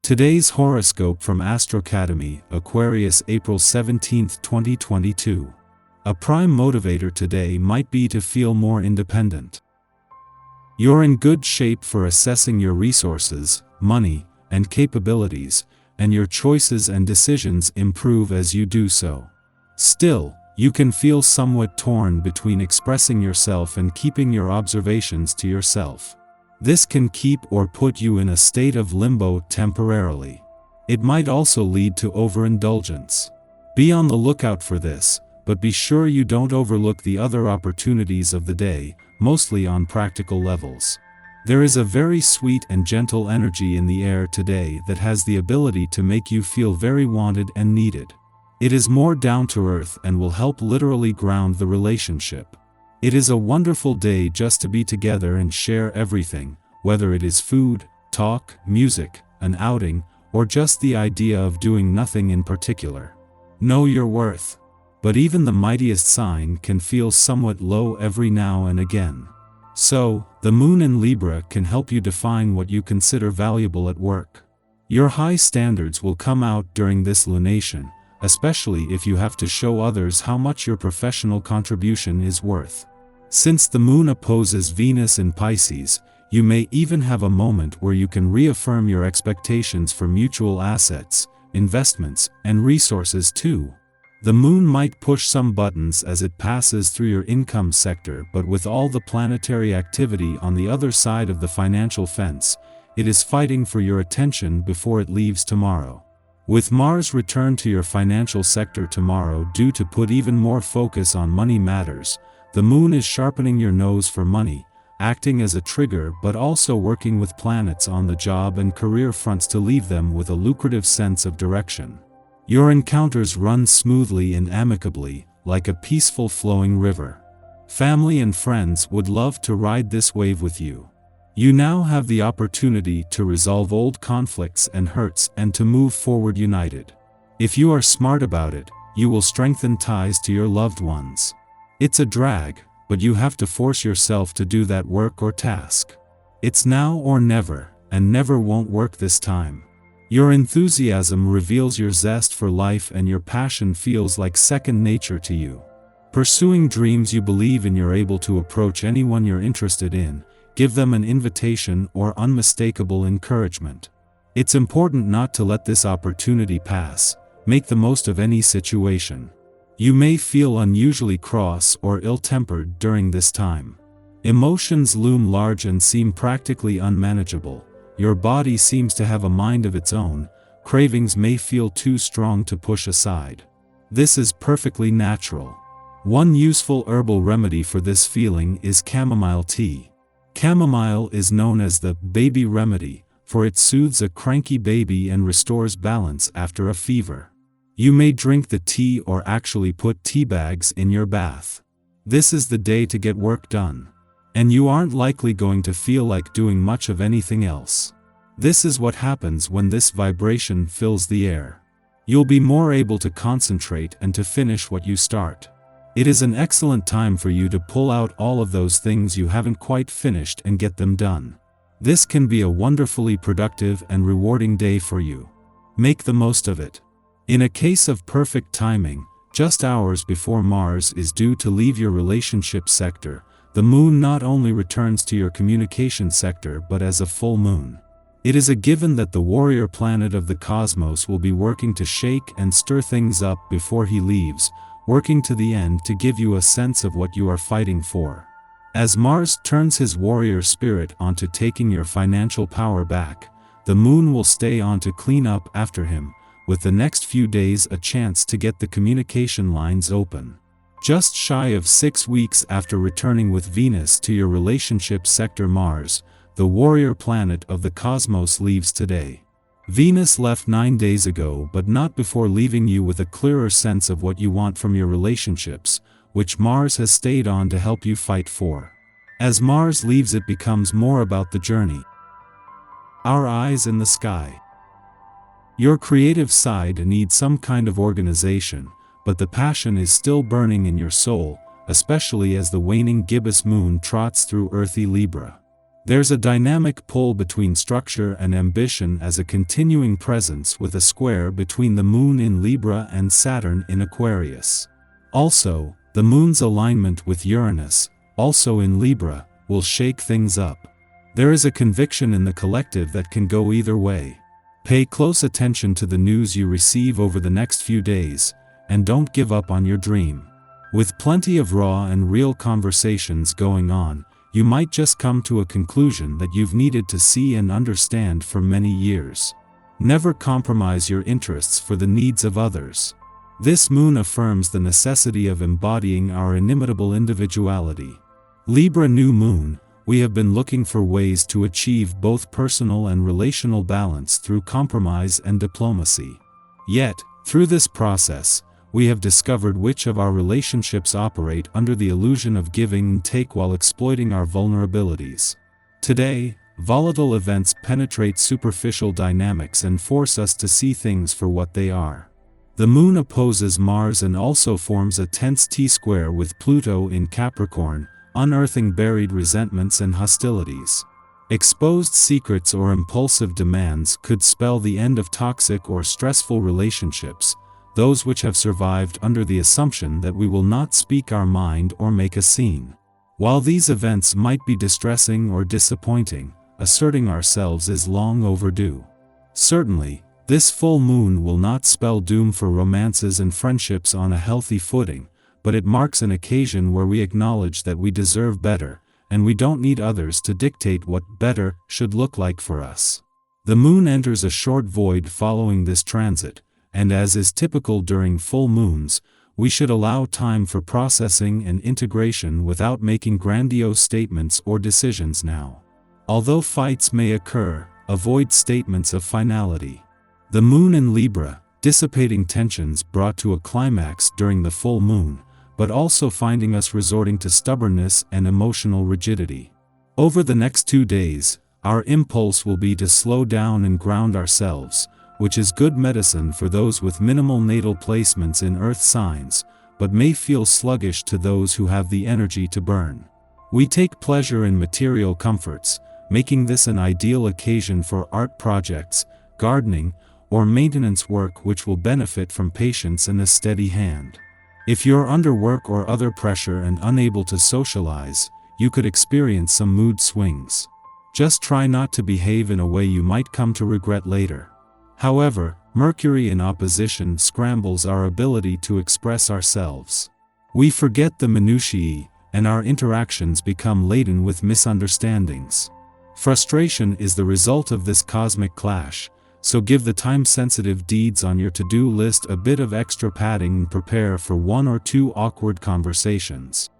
Today's horoscope from Astrocademy, Aquarius April 17, 2022. A prime motivator today might be to feel more independent. You're in good shape for assessing your resources, money, and capabilities, and your choices and decisions improve as you do so. Still, you can feel somewhat torn between expressing yourself and keeping your observations to yourself. This can keep or put you in a state of limbo temporarily. It might also lead to overindulgence. Be on the lookout for this, but be sure you don't overlook the other opportunities of the day, mostly on practical levels. There is a very sweet and gentle energy in the air today that has the ability to make you feel very wanted and needed. It is more down to earth and will help literally ground the relationship. It is a wonderful day just to be together and share everything, whether it is food, talk, music, an outing, or just the idea of doing nothing in particular. Know your worth. But even the mightiest sign can feel somewhat low every now and again. So, the moon in Libra can help you define what you consider valuable at work. Your high standards will come out during this lunation, especially if you have to show others how much your professional contribution is worth. Since the moon opposes Venus in Pisces, you may even have a moment where you can reaffirm your expectations for mutual assets, investments, and resources too. The moon might push some buttons as it passes through your income sector, but with all the planetary activity on the other side of the financial fence, it is fighting for your attention before it leaves tomorrow. With Mars return to your financial sector tomorrow due to put even more focus on money matters, the moon is sharpening your nose for money, acting as a trigger but also working with planets on the job and career fronts to leave them with a lucrative sense of direction. Your encounters run smoothly and amicably, like a peaceful flowing river. Family and friends would love to ride this wave with you. You now have the opportunity to resolve old conflicts and hurts and to move forward united. If you are smart about it, you will strengthen ties to your loved ones. It's a drag, but you have to force yourself to do that work or task. It's now or never, and never won't work this time. Your enthusiasm reveals your zest for life and your passion feels like second nature to you. Pursuing dreams you believe in, you're able to approach anyone you're interested in, give them an invitation or unmistakable encouragement. It's important not to let this opportunity pass. Make the most of any situation. You may feel unusually cross or ill-tempered during this time. Emotions loom large and seem practically unmanageable. Your body seems to have a mind of its own. Cravings may feel too strong to push aside. This is perfectly natural. One useful herbal remedy for this feeling is chamomile tea. Chamomile is known as the baby remedy, for it soothes a cranky baby and restores balance after a fever. You may drink the tea or actually put tea bags in your bath. This is the day to get work done. And you aren't likely going to feel like doing much of anything else. This is what happens when this vibration fills the air. You'll be more able to concentrate and to finish what you start. It is an excellent time for you to pull out all of those things you haven't quite finished and get them done. This can be a wonderfully productive and rewarding day for you. Make the most of it. In a case of perfect timing, just hours before Mars is due to leave your relationship sector, the moon not only returns to your communication sector but as a full moon. It is a given that the warrior planet of the cosmos will be working to shake and stir things up before he leaves, working to the end to give you a sense of what you are fighting for. As Mars turns his warrior spirit onto taking your financial power back, the moon will stay on to clean up after him, with the next few days a chance to get the communication lines open. Just shy of 6 weeks after returning with Venus to your relationship sector, Mars, the warrior planet of the cosmos, leaves today. Venus left 9 days ago, but not before leaving you with a clearer sense of what you want from your relationships, which Mars has stayed on to help you fight for. As Mars leaves, it becomes more about the journey. Our eyes in the sky. Your creative side needs some kind of organization, but the passion is still burning in your soul, especially as the waning gibbous moon trots through earthy Libra. There's a dynamic pull between structure and ambition as a continuing presence with a square between the Moon in Libra and Saturn in Aquarius. Also, the Moon's alignment with Uranus, also in Libra, will shake things up. There is a conviction in the collective that can go either way. Pay close attention to the news you receive over the next few days, and don't give up on your dream. With plenty of raw and real conversations going on, you might just come to a conclusion that you've needed to see and understand for many years. Never compromise your interests for the needs of others. This moon affirms the necessity of embodying our inimitable individuality. Libra new moon, we have been looking for ways to achieve both personal and relational balance through compromise and diplomacy. Yet, through this process, we have discovered which of our relationships operate under the illusion of giving and take while exploiting our vulnerabilities. Today, volatile events penetrate superficial dynamics and force us to see things for what they are. The Moon opposes Mars and also forms a tense T-square with Pluto in Capricorn, unearthing buried resentments and hostilities. Exposed secrets or impulsive demands could spell the end of toxic or stressful relationships, those which have survived under the assumption that we will not speak our mind or make a scene. While these events might be distressing or disappointing, asserting ourselves is long overdue. Certainly, this full moon will not spell doom for romances and friendships on a healthy footing, but it marks an occasion where we acknowledge that we deserve better, and we don't need others to dictate what better should look like for us. The moon enters a short void following this transit, and as is typical during full moons, we should allow time for processing and integration without making grandiose statements or decisions now. Although fights may occur, avoid statements of finality. The moon in Libra, dissipating tensions brought to a climax during the full moon, but also finding us resorting to stubbornness and emotional rigidity. Over the next 2 days, our impulse will be to slow down and ground ourselves, which is good medicine for those with minimal natal placements in earth signs, but may feel sluggish to those who have the energy to burn. We take pleasure in material comforts, making this an ideal occasion for art projects, gardening, or maintenance work which will benefit from patience and a steady hand. If you're under work or other pressure and unable to socialize, you could experience some mood swings. Just try not to behave in a way you might come to regret later. However, Mercury in opposition scrambles our ability to express ourselves. We forget the minutiae, and our interactions become laden with misunderstandings. Frustration is the result of this cosmic clash, so give the time-sensitive deeds on your to-do list a bit of extra padding and prepare for 1 or 2 awkward conversations.